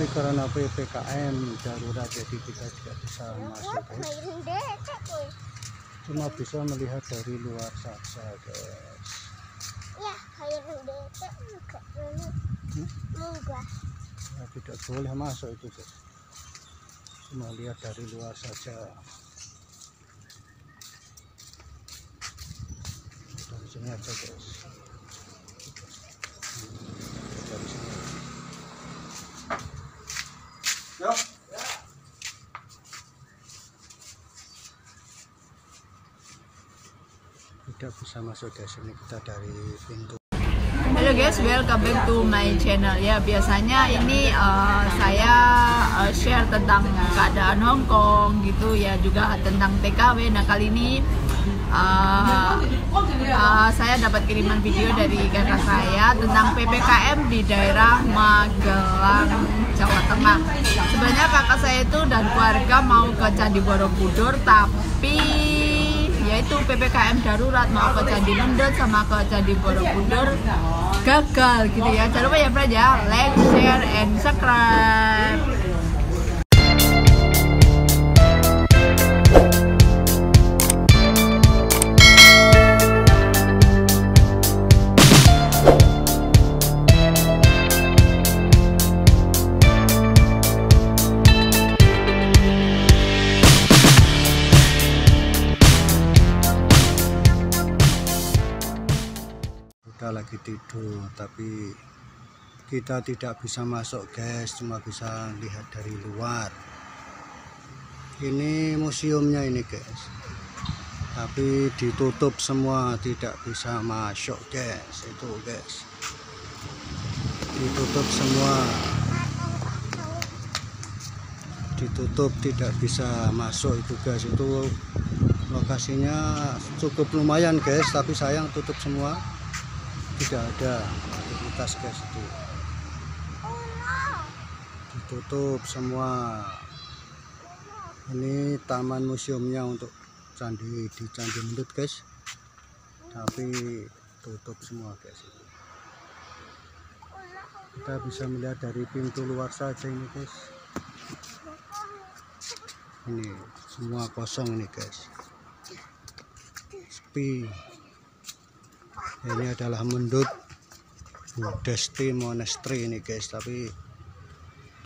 Tapi karena PPKM darurat jadi kita tidak bisa masuk, guys. Cuma bisa melihat dari luar saja, guys. Ya, Ya, tidak boleh masuk itu, guys. Cuma lihat dari luar saja. Dari sini aja, guys. Dari sini. Yuk. Tidak bisa masuk, guys. Ini kita dari pintu. Halo guys, welcome back to my channel ya. Biasanya ini saya share tentang keadaan Hong Kong gitu ya, juga tentang TKW. Nah kali ini saya dapat kiriman video dari kakak saya tentang PPKM di daerah Magelang, Jawa Tengah. Sebenarnya kakak saya itu dan keluarga mau ke Candi Borobudur, tapi yaitu PPKM darurat mau ke Candi Mendut sama ke Candi Borobudur gagal gitu ya. Jangan lupa ya friend ya, like, share, and subscribe. Kita lagi tidur, tapi kita tidak bisa masuk, guys. Cuma bisa lihat dari luar. Ini museumnya ini, guys, tapi ditutup semua, tidak bisa masuk, guys. Itu, guys, ditutup semua, ditutup, tidak bisa masuk itu, guys. Itu lokasinya cukup lumayan, guys, tapi sayang tutup semua, tidak ada aktivitas, guys. Itu ditutup semua. Ini taman museumnya untuk candi di Candi Mendut, guys, tapi tutup semua, guys. Kita bisa melihat dari pintu luar saja ini, guys. Ini semua kosong ini, guys, sepi. Ini adalah Mendut Buddhist Monastery ini, guys, tapi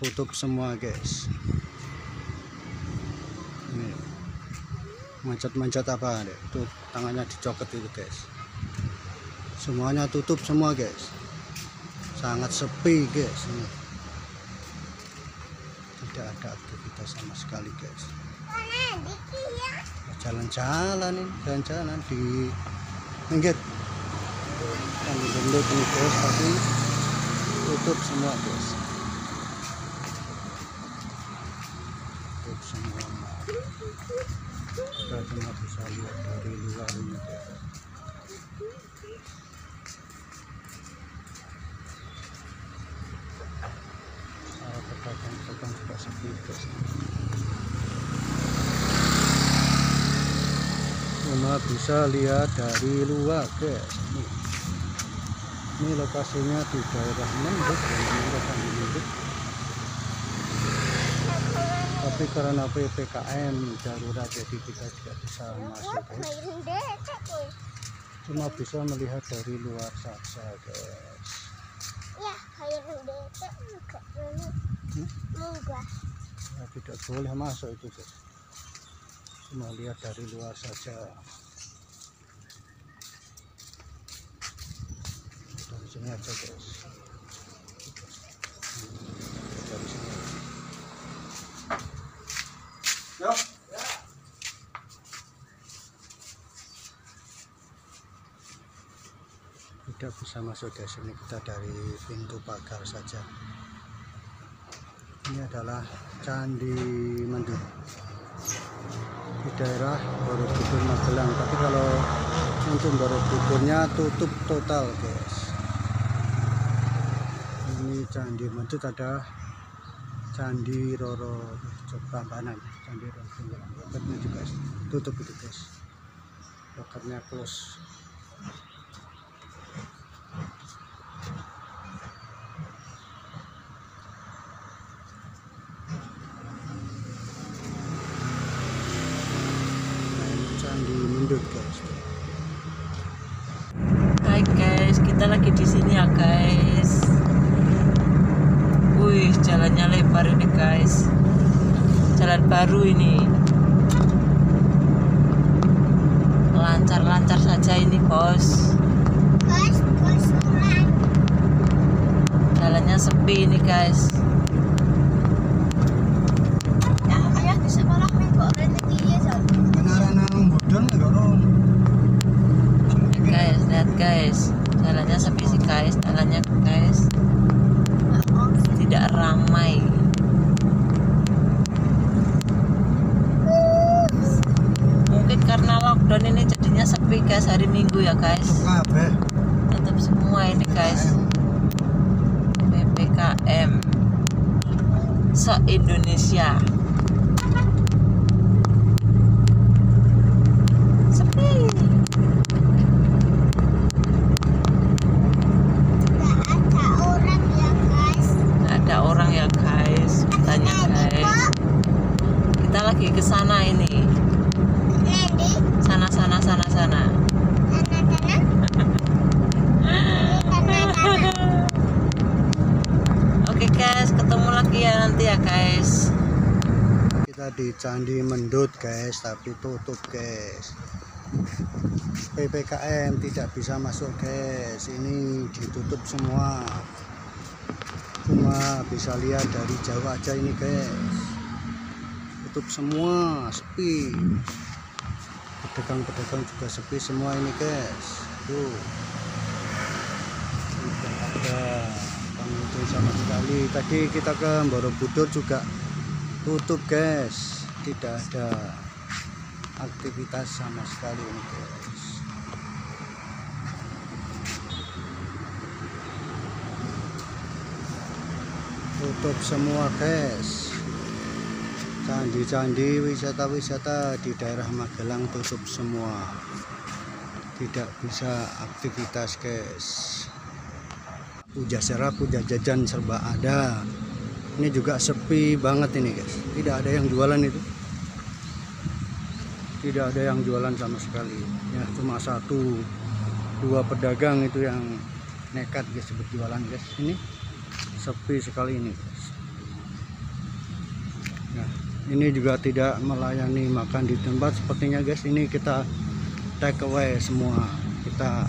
tutup semua, guys. Ini manjat-manjat apa deh, itu tangannya dicoket itu, guys. Semuanya tutup semua, guys. Sangat sepi, guys. Ini tidak ada aktivitas sama sekali, guys. Jalan-jalan ini, jalan-jalan di pinggir Candi Mendut ini, guys, tapi tutup semua, guys. Tutup semua. Kita cuma bisa lihat dari luar ini, guys. Pedagang juga sepi, guys. Cuma bisa lihat dari luar, guys. Ini lokasinya di daerah Mendut, Candi Mendut. Tapi karena PPKM darurat jadi kita tidak bisa masuk, guys. Cuma bisa melihat dari luar saja, guys. Ya, tidak boleh masuk itu, guys. Cuma lihat dari luar saja. Dari sini aja, guys. Dari sini. Yuk. Tidak bisa masuk, guys. Ini kita dari pintu pagar saja. Ini adalah Candi Mendut di daerah Borobudur Magelang, tapi kalau untuk Borobudurnya tutup total, guys. Ini Candi Mendut, ada Candi Roro Prambanan, Candi Roro loketnya juga tutup itu, guys. Loketnya close. kita lagi di sini ya guys. Wih, jalannya lebar ini guys. Jalan baru ini. Lancar-lancar saja ini bos. Jalannya sepi ini guys. Guys, lihat guys, jalannya sepi sih guys, jalannya guys tidak ramai. Mungkin karena lockdown ini jadinya sepi guys, hari Minggu ya guys. Tutup semua ini guys. PPKM se-Indonesia. Sepi. Ada orang ya guys, tanya guys. Kita lagi ke sana ini. Sana. Oke guys, ketemu lagi ya nanti ya guys. Kita di Candi Mendut guys, tapi tutup guys. PPKM tidak bisa masuk guys, ini ditutup semua. Cuma bisa lihat dari jauh aja ini guys, tutup semua, sepi. Pedagang-pedagang juga sepi semua ini guys. Tuh, tidak ada pengunjung sama sekali. Tadi kita ke Borobudur juga tutup guys, tidak ada aktivitas sama sekali ini guys. Tutup semua guys. Candi-candi, wisata-wisata di daerah Magelang tutup semua, tidak bisa aktivitas guys. Puja serap, puja jajan serba ada. Ini juga sepi banget ini guys, tidak ada yang jualan itu, tidak ada yang jualan sama sekali ya. Cuma 1-2 pedagang itu yang nekat guys berjualan guys. Ini sepi sekali ini guys. Nah, ini juga tidak melayani makan di tempat sepertinya guys. Ini kita take away semua, kita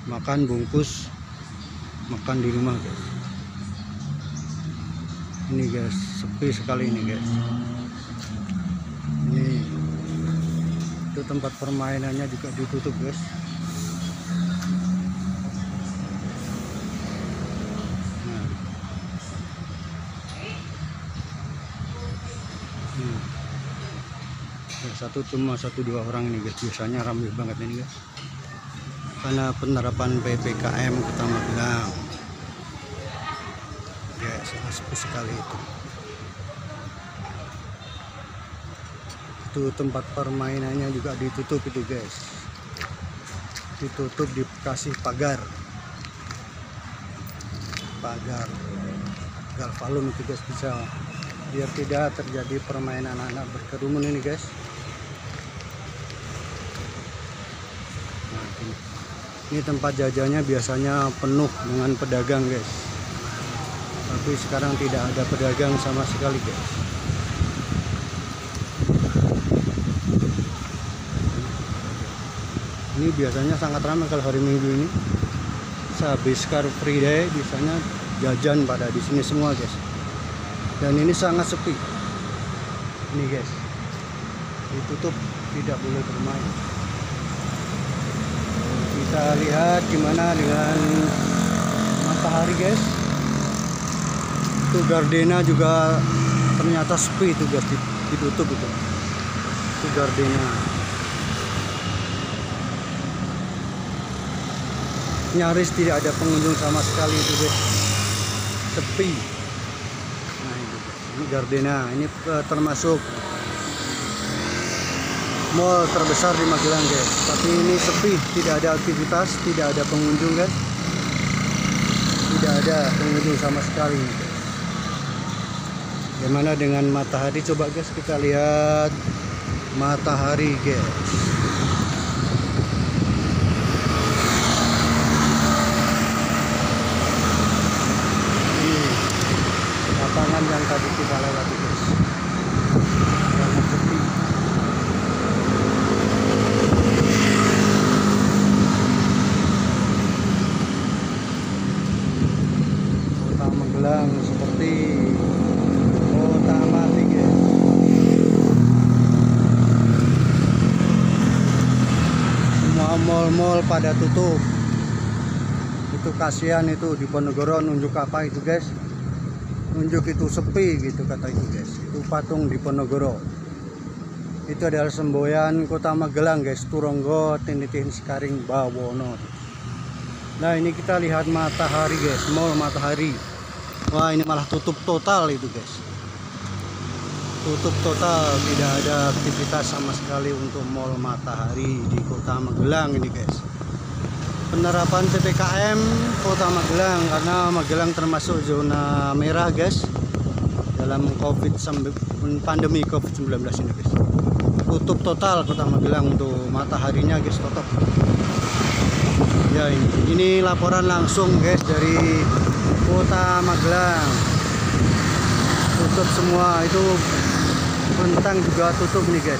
makan bungkus, makan di rumah guys. Ini guys, sepi sekali ini guys. Ini itu tempat permainannya juga ditutup guys. Cuma 1-2 orang ini guys, biasanya ramai banget ini guys karena penerapan PPKM Kota Magelang guys. Sepi sekali itu tempat permainannya juga ditutup itu guys, ditutup, dikasih pagar galvalum itu guys, bisa biar tidak terjadi permainan anak berkerumun ini guys. Ini tempat jajannya biasanya penuh dengan pedagang guys, tapi sekarang tidak ada pedagang sama sekali guys. Ini biasanya sangat ramai kalau hari Minggu ini, sehabis Car Free Day biasanya jajan pada di sini semua guys. Dan ini sangat sepi ini guys, ditutup, tidak boleh bermain. Kita lihat gimana dengan matahari guys. Itu Gardena juga ternyata sepi itu guys, ditutup itu Gardena. Nyaris tidak ada pengunjung sama sekali itu guys, sepi. Nah ini Gardena, ini termasuk mall terbesar di Magelang guys, tapi ini sepi, tidak ada aktivitas, tidak ada pengunjung guys, tidak ada pengunjung sama sekali guys. Bagaimana dengan matahari, coba guys kita lihat matahari guys. mall pada tutup. Itu kasihan itu di Ponorogo. Nunjuk apa itu guys? Nunjuk itu sepi gitu kata itu guys. Itu patung di Ponorogo. Itu adalah semboyan Kota Magelang guys. Turonggo Tinditihin Sekaring Bawono. Nah ini kita lihat matahari guys, mall matahari. Wah ini malah tutup total itu guys. Tutup total, tidak ada aktivitas sama sekali untuk mall matahari di Kota Magelang ini guys. Penerapan PPKM Kota Magelang, karena Magelang termasuk zona merah guys dalam pandemi COVID-19 ini guys. Tutup total Kota Magelang untuk mataharinya guys, tutup. Ya ini laporan langsung guys dari Kota Magelang. Tutup semua, itu Rentang juga tutup nih guys.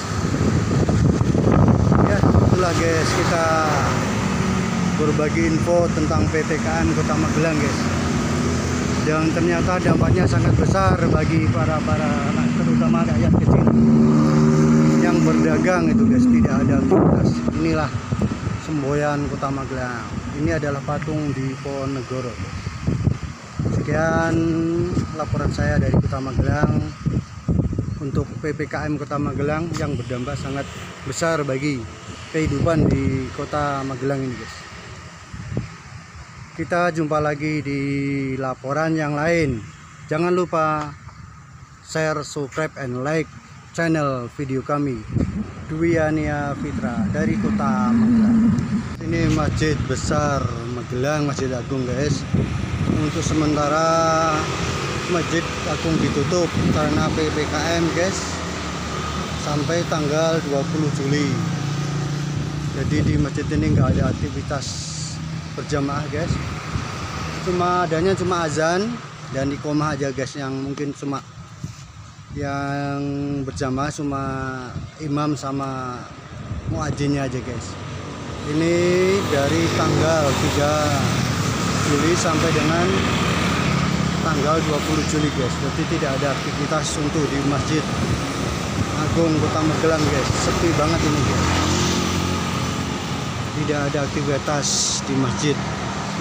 Ya itulah guys, kita berbagi info tentang PPKM Kota Magelang guys. Dan ternyata dampaknya sangat besar bagi para anak, terutama rakyat kecil yang berdagang itu guys, tidak ada aktivitas. Inilah semboyan Kota Magelang. Ini adalah patung di Ponorogo. Sekian laporan saya dari Kota Magelang untuk PPKM Kota Magelang yang berdampak sangat besar bagi kehidupan di Kota Magelang ini guys. Kita jumpa lagi di laporan yang lain. Jangan lupa share, subscribe, and like channel video kami, Dwiania Fitra dari Kota Magelang. Ini masjid besar Magelang, Masjid Agung guys. Untuk sementara Masjid Agung ditutup karena PPKM guys sampai tanggal 20 Juli. Jadi di masjid ini nggak ada aktivitas berjamaah guys. Adanya cuma azan dan iqomah aja guys, yang mungkin cuma yang berjamaah cuma imam sama muadzinnya aja guys. Ini dari tanggal 3 Juli sampai dengan tanggal 20 Juli guys. Jadi tidak ada aktivitas untuk di Masjid Agung Kota Magelang guys. Sepi banget ini guys. Tidak ada aktivitas di masjid.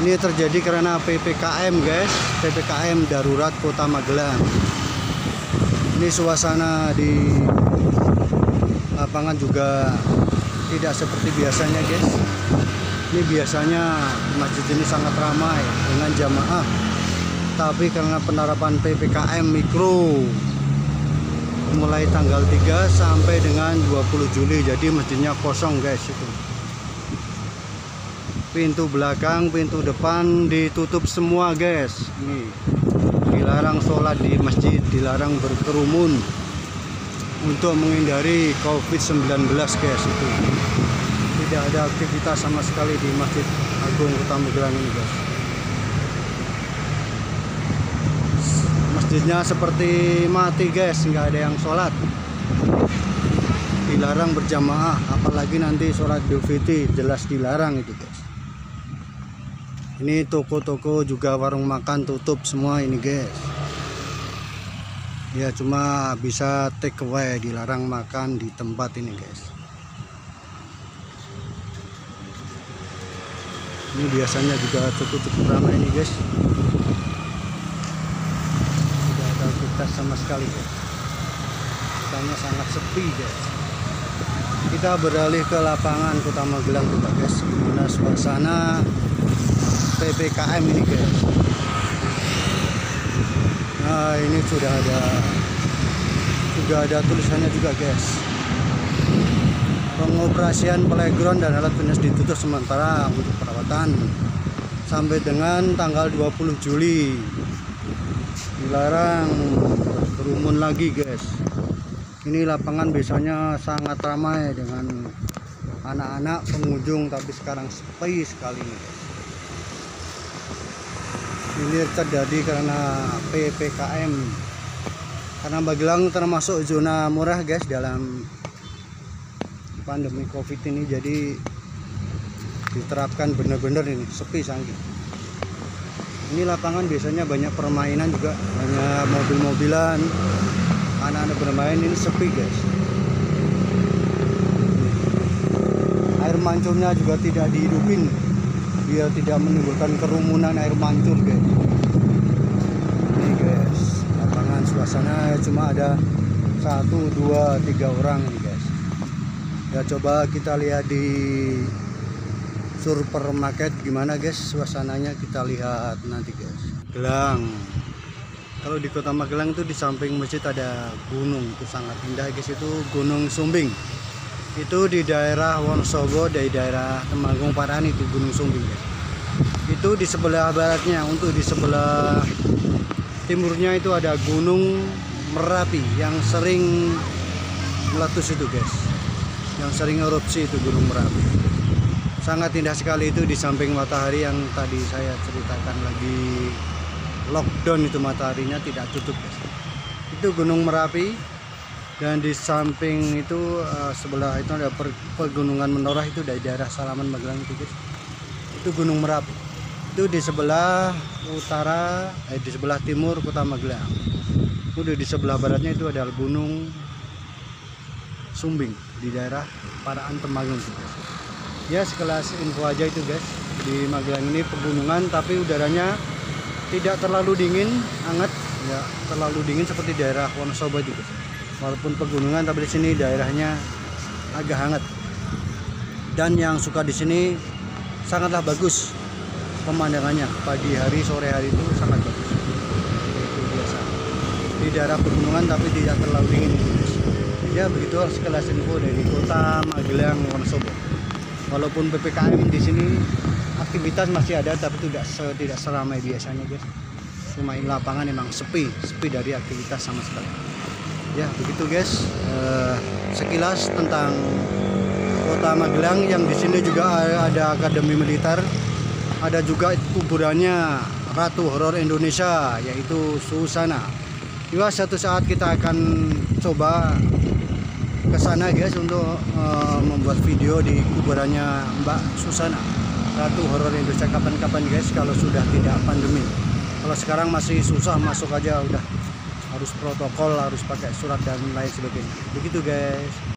Ini terjadi karena PPKM guys, PPKM darurat Kota Magelang. Ini suasana di lapangan juga tidak seperti biasanya guys. Ini biasanya masjid ini sangat ramai dengan jamaah, tapi karena penerapan PPKM mikro mulai tanggal 3 sampai dengan 20 Juli, jadi masjidnya kosong guys. Itu pintu belakang, pintu depan ditutup semua guys. Ini dilarang sholat di masjid, dilarang berkerumun untuk menghindari COVID-19 guys. Itu tidak ada aktivitas sama sekali di Masjid Agung Kota Magelang ini guys. Masjidnya seperti mati guys, nggak ada yang sholat, dilarang berjamaah, apalagi nanti sholat Idul Fitri jelas dilarang itu guys. Ini toko-toko juga warung makan tutup semua ini guys. Ya cuma bisa take away, dilarang makan di tempat ini guys. Ini biasanya juga cukup ramai ini guys. Tidak ada aktivitas sama sekali guys. Kotanya sangat sepi guys. Kita beralih ke lapangan Kota Magelang juga guys. Gimana suasana PPKM ini guys. Nah ini sudah ada tulisannya juga guys. Pengoperasian playground dan alat fitness ditutup sementara untuk perawatan sampai dengan tanggal 20 Juli. Dilarang berkerumun lagi guys. Ini lapangan biasanya sangat ramai dengan anak-anak pengunjung, tapi sekarang sepi sekali nih guys. Ini terjadi karena PPKM, karena Magelang termasuk zona murah guys dalam pandemi COVID ini, jadi diterapkan benar-benar ini sepi sangat. Ini lapangan biasanya banyak permainan juga, banyak mobil-mobilan, anak-anak bermain, ini sepi guys. Air mancurnya juga tidak dihidupin biar tidak menimbulkan kerumunan air mancur guys. Ini guys, lapangan suasana cuma ada 1, 2, 3 orang nih guys. Ya coba kita lihat di supermarket gimana guys suasananya, kita lihat nanti guys. Magelang, kalau di kota Magelang itu di samping masjid ada gunung, itu sangat indah guys, itu Gunung Sumbing. Itu di daerah Wonosobo, dari daerah Temanggung Parahan, itu Gunung Sumbing guys. Itu di sebelah baratnya. Untuk di sebelah timurnya itu ada Gunung Merapi yang sering meletus itu guys, yang sering erupsi, itu Gunung Merapi. Sangat indah sekali itu di samping matahari yang tadi saya ceritakan lagi lockdown, itu mataharinya tidak tutup guys. Itu Gunung Merapi. Dan di samping itu sebelah itu ada pegunungan Menorah, itu dari daerah Salaman Magelang itu guys. Itu Gunung Merapi. Itu di sebelah utara, di sebelah timur kota Magelang. Udah di sebelah baratnya itu ada Gunung Sumbing di daerah Parahan Temanggung guys. Ya sekelas info aja itu guys. Di Magelang ini pegunungan tapi udaranya tidak terlalu dingin, hangat, ya terlalu dingin seperti daerah Wonosobo itu guys. Walaupun pegunungan tapi di sini daerahnya agak hangat. Dan yang suka di sini sangatlah bagus pemandangannya, pagi hari sore hari itu sangat bagus. Itu biasa di daerah pegunungan tapi tidak terlalu dingin guys. Ya begitu sekelas info dari kota Magelang Wonosobo. Walaupun PPKM di sini aktivitas masih ada tapi tidak seramai biasanya guys. Cuma ini lapangan emang sepi dari aktivitas sama sekali. Ya begitu guys, sekilas tentang kota Magelang. Yang di sini juga ada akademi militer, ada juga kuburannya Ratu Horor Indonesia yaitu Susana. Juga satu saat kita akan coba ke sana guys untuk membuat video di kuburannya Mbak Susana, Ratu Horor Indonesia, kapan-kapan guys kalau sudah tidak pandemi. Kalau sekarang masih susah masuk aja, udah harus protokol, harus pakai surat dan lain sebagainya. Begitu guys.